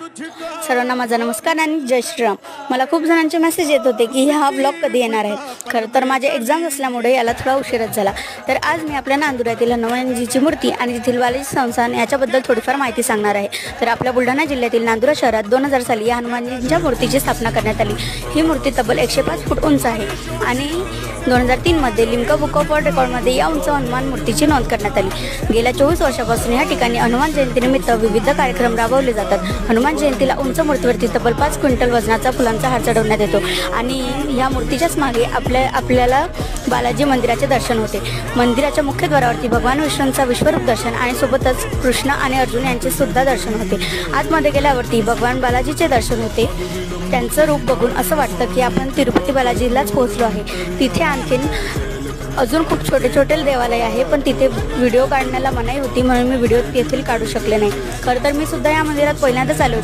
सर्वांना माझा नमस्कार आणि जय श्रीराम। मला खूप जणांचे मेसेज येत होते की हा ब्लॉग कधी येणार आहे। खरं तर माझे एक्झाम असल्यामुळे याला थोडा उशीरच झाला। तर आज मी आपल्या नांदुऱ्यातील हनुमानजीची मूर्ती आणि तेथील बालाजी संस्थान याच्याबद्दल थोडीफार माहिती सांगणार आहे। तर आपल्या बुलढाणा जिल्ह्यातील नांदुरा शहरात 2000 साली या हनुमानजींच्या मूर्तीची स्थापना करण्यात आली। ही मूर्ती तब्बल 105 फूट उंच आहे आणि 2003 मध्ये लिम्का बुक ऑफ वर्ल्ड रेकॉर्डमध्ये या उंच हनुमान मूर्तीची नोंद करण्यात आली। गेल्या 24 वर्षापासून या ठिकाणी हनुमान जयंतीनिमित्त विविध कार्यक्रम राबवले जातात। हनुमान जयंतीला उंच मूर्तीवरती तब्बल 5 क्विंटल वजनाचा फुलांचा हार चढवण्यात येतो आणि या मूर्तीच्याच मागे आपल्याला बालाजी मंदिराचे दर्शन होते। मंदिराच्या मुख्यद्वारावरती भगवान विष्णूंचा विश्वरूप दर्शन आणि सोबतच कृष्ण आणि अर्जुन यांचे सुद्धा दर्शन होते। आतमध्ये गेल्यावरती भगवान बालाजीचे दर्शन होते। त्यांचं रूप बघून असं वाटतं की आपण तिरुपती बालाजीलाच पोहोचलो आहे। तिथे आणखीन अजून खूप छोटे छोटे देवालय आहे, पण तिथे व्हिडिओ काढण्याला मनाई होती म्हणून मी व्हिडिओ तेथील काढू शकले नाही। खरं तर मी सुद्धा या मंदिरात पहिल्यांदाच आले होते।